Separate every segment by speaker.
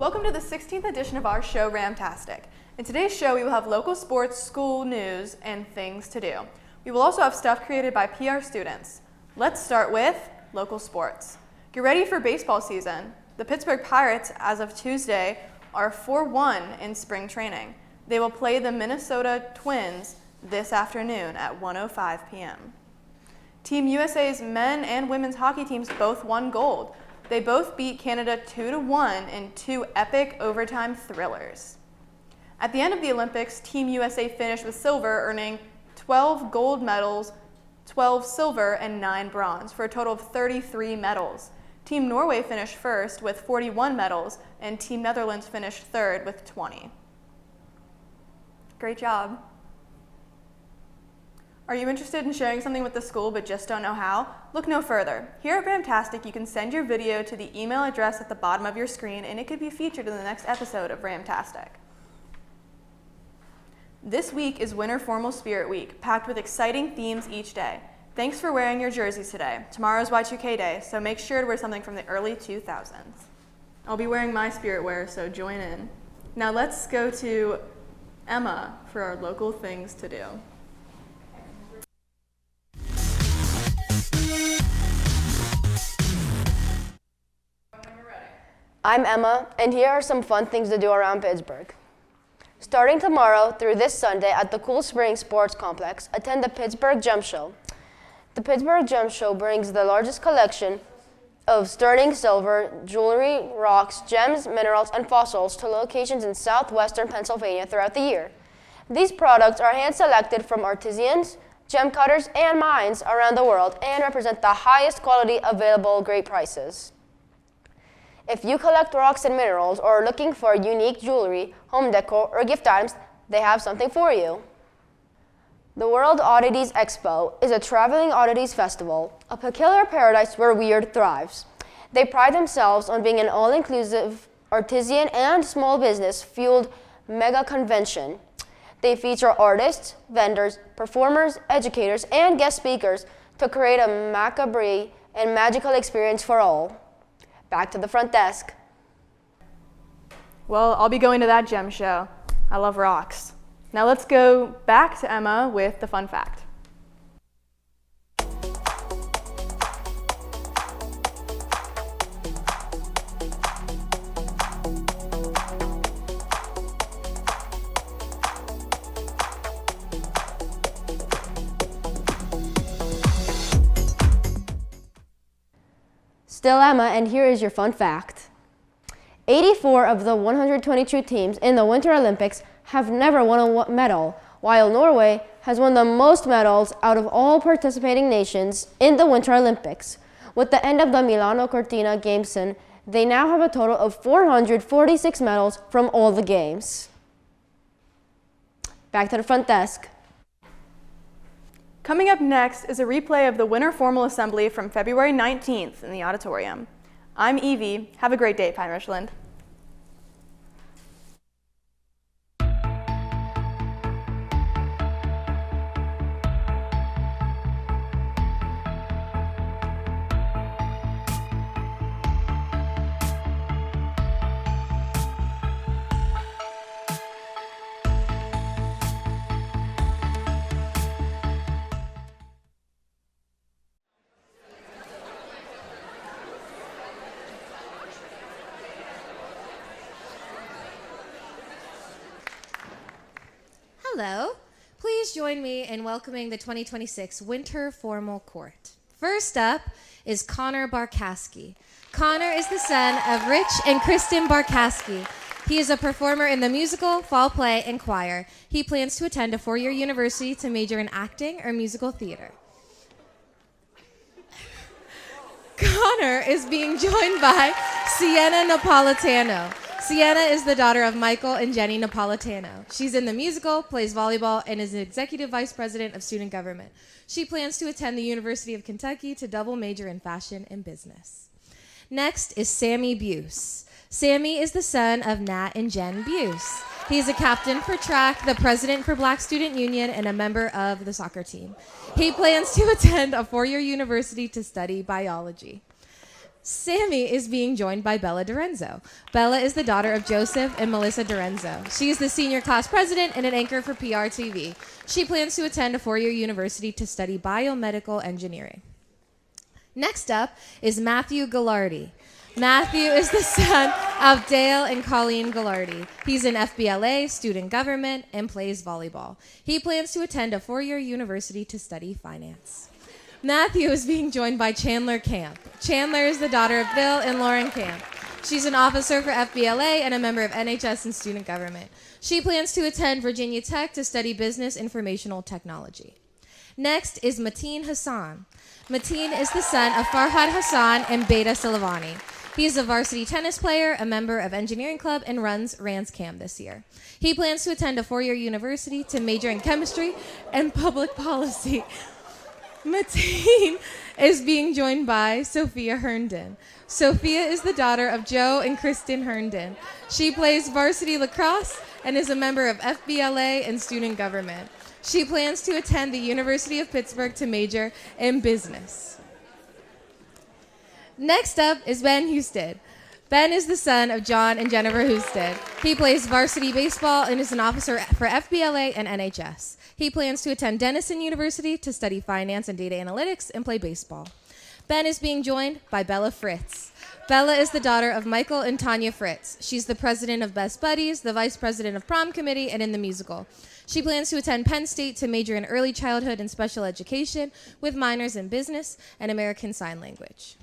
Speaker 1: Welcome to the 16th edition of our show, Ramtastic. In today's show, we will have local sports, school news, and things to do. We will also have stuff created by PR students. Let's start with local sports. Get ready for baseball season. The Pittsburgh Pirates, as of Tuesday, are 4-1 in spring training. They will play the Minnesota Twins this afternoon at 1:05 p.m. Team USA's men and women's hockey teams both won gold. They both beat Canada 2-1 in two epic overtime thrillers. At the end of the Olympics, Team USA finished with silver, earning 12 gold medals, 12 silver, and 9 bronze, for a total of 33 medals. Team Norway finished first with 41 medals, and Team Netherlands finished third with 20. Great job. Are you interested in sharing something with the school but just don't know how? Look no further. Here at Ramtastic, you can send your video to the email address at the bottom of your screen, and it could be featured in the next episode of Ramtastic. This week is Winter Formal Spirit Week, packed with exciting themes each day. Thanks for wearing your jerseys today. Tomorrow's Y2K Day, so make sure to wear something from the early 2000s. I'll be wearing my spirit wear, so join in. Now let's go to Emma for our local things to do.
Speaker 2: I'm Emma, and here are some fun things to do around Pittsburgh. Starting tomorrow through this Sunday at the Cool Springs Sports Complex, attend the Pittsburgh Gem Show. The Pittsburgh Gem Show brings the largest collection of sterling silver, jewelry, rocks, gems, minerals, and fossils to locations in southwestern Pennsylvania throughout the year. These products are hand-selected from artisans, gem cutters, and mines around the world and represent the highest quality available at great prices. If you collect rocks and minerals or are looking for unique jewelry, home decor, or gift items, they have something for you. The World Oddities Expo is a traveling oddities festival, a peculiar paradise where weird thrives. They pride themselves on being an all-inclusive, artisan, and small business-fueled mega convention. They feature artists, vendors, performers, educators, and guest speakers to create a macabre and magical experience for all. Back to the front desk.
Speaker 1: Well, I'll be going to that gem show. I love rocks. Now let's go back to Emma with the fun fact.
Speaker 2: Still Emma, and here is your fun fact. 84 of the 122 teams in the Winter Olympics have never won a medal, while Norway has won the most medals out of all participating nations in the Winter Olympics. With the end of the Milano Cortina Games, they now have a total of 446 medals from all the games. Back to the front desk.
Speaker 1: Coming up next is a replay of the Winter Formal Assembly from February 19th in the auditorium. I'm Evie. Have a great day, Pine Richland.
Speaker 3: Hello. Please join me in welcoming the 2026 Winter Formal Court. First up is Connor Barkowski. Connor is the son of Rich and Kristen Barkowski. He is a performer in the musical, fall play, and choir. He plans to attend a four-year university to major in acting or musical theater. Connor is being joined by Sienna Napolitano. Sienna is the daughter of Michael and Jenny Napolitano. She's in the musical, plays volleyball, and is an executive vice president of student government. She plans to attend the University of Kentucky to double major in fashion and business. Next is Sammy Buse. Sammy is the son of Nat and Jen Buse. He's a captain for track, the president for Black Student Union, and a member of the soccer team. He plans to attend a four-year university to study biology. Sammy is being joined by Bella Dorenzo. Bella is the daughter of Joseph and Melissa Dorenzo. She is the senior class president and an anchor for PRTV. She plans to attend a four-year university to study biomedical engineering. Next up is Matthew Gallardi. Matthew is the son of Dale and Colleen Gallardi. He's an FBLA, student government, and plays volleyball. He plans to attend a four-year university to study finance. Matthew is being joined by Chandler Camp. Chandler is the daughter of Bill and Lauren Camp. She's an officer for FBLA and a member of NHS and student government. She plans to attend Virginia Tech to study business informational technology. Next is Mateen Hassan. Mateen is the son of Farhad Hassan and Beta Silvani. He is a varsity tennis player, a member of Engineering Club, and runs Rand's Cam this year. He plans to attend a four-year university to major in chemistry and public policy. Mateen is being joined by Sophia Herndon. Sophia is the daughter of Joe and Kristen Herndon. She plays varsity lacrosse and is a member of FBLA and student government. She plans to attend the University of Pittsburgh to major in business. Next up is Ben Husted. Ben is the son of John and Jennifer Husted. He plays varsity baseball and is an officer for FBLA and NHS. He plans to attend Denison University to study finance and data analytics and play baseball. Ben is being joined by Bella Fritz. Bella is the daughter of Michael and Tanya Fritz. She's the president of Best Buddies, the vice president of prom committee, and in the musical. She plans to attend Penn State to major in early childhood and special education with minors in business and American Sign Language.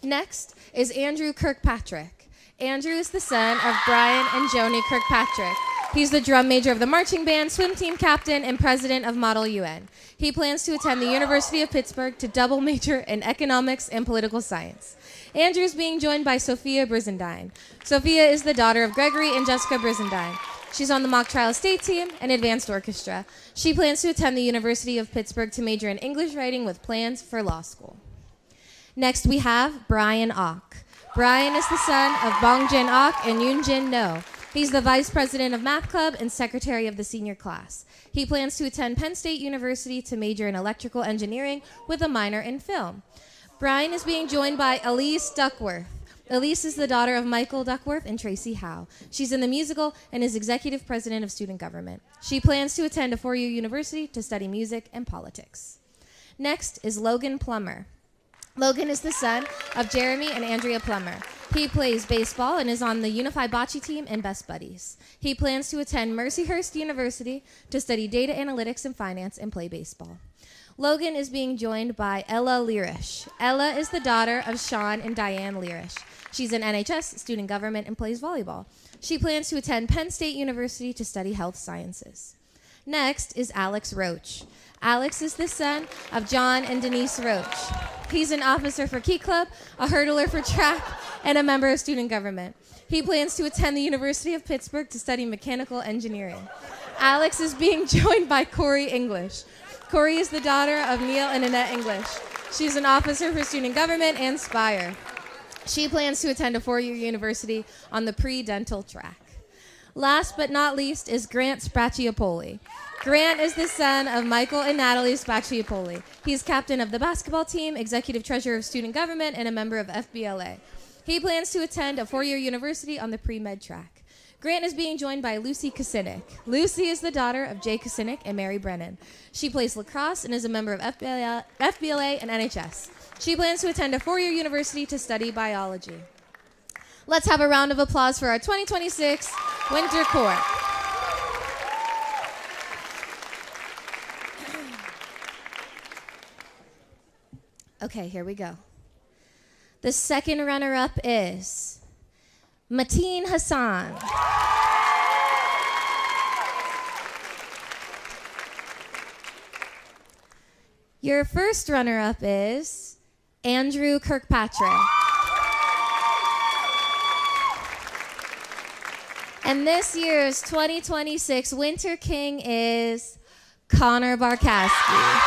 Speaker 3: Next is Andrew Kirkpatrick. Andrew is the son of Brian and Joni Kirkpatrick. He's the drum major of the marching band, swim team captain, and president of Model UN. He plans to attend the University of Pittsburgh to double major in economics and political science. Andrew is being joined by Sophia Brizendine. Sophia is the daughter of Gregory and Jessica Brizendine. She's on the mock trial state team and advanced orchestra. She plans to attend the University of Pittsburgh to major in English writing with plans for law school. Next, we have Brian Ock. Brian is the son of Bongjin Ock and Yoonjin No. He's the vice president of Math Club and secretary of the senior class. He plans to attend Penn State University to major in electrical engineering with a minor in film. Brian is being joined by Elise Duckworth. Elise is the daughter of Michael Duckworth and Tracy Howe. She's in the musical and is executive president of student government. She plans to attend a four-year university to study music and politics. Next is Logan Plummer. Logan is the son of Jeremy and Andrea Plummer. He plays baseball and is on the Unified Bocce team and Best Buddies. He plans to attend Mercyhurst University to study data analytics and finance and play baseball. Logan is being joined by Ella Lirish. Ella is the daughter of Sean and Diane Lirish. She's in NHS, student government, and plays volleyball. She plans to attend Penn State University to study health sciences. Next is Alex Roach. Alex is the son of John and Denise Roach. He's an officer for Key Club, a hurdler for track, and a member of student government. He plans to attend the University of Pittsburgh to study mechanical engineering. Alex is being joined by Corey English. Corey is the daughter of Neil and Annette English. She's an officer for student government and Spire. She plans to attend a four-year university on the pre-dental track. Last but not least is Grant Spacciopoli. Grant is the son of Michael and Natalie Spacciopoli. He's captain of the basketball team, executive treasurer of student government, and a member of FBLA. He plans to attend a four-year university on the pre-med track. Grant is being joined by Lucy Kusinek. Lucy is the daughter of Jay Kusinek and Mary Brennan. She plays lacrosse and is a member of FBLA and NHS. She plans to attend a four-year university to study biology. Let's have a round of applause for our 2026 Winter Court. Okay, here we go. The second runner-up is Mateen Hassan. Your first runner-up is Andrew Kirkpatrick. And this year's 2026 Winter King is Connor Barkowski.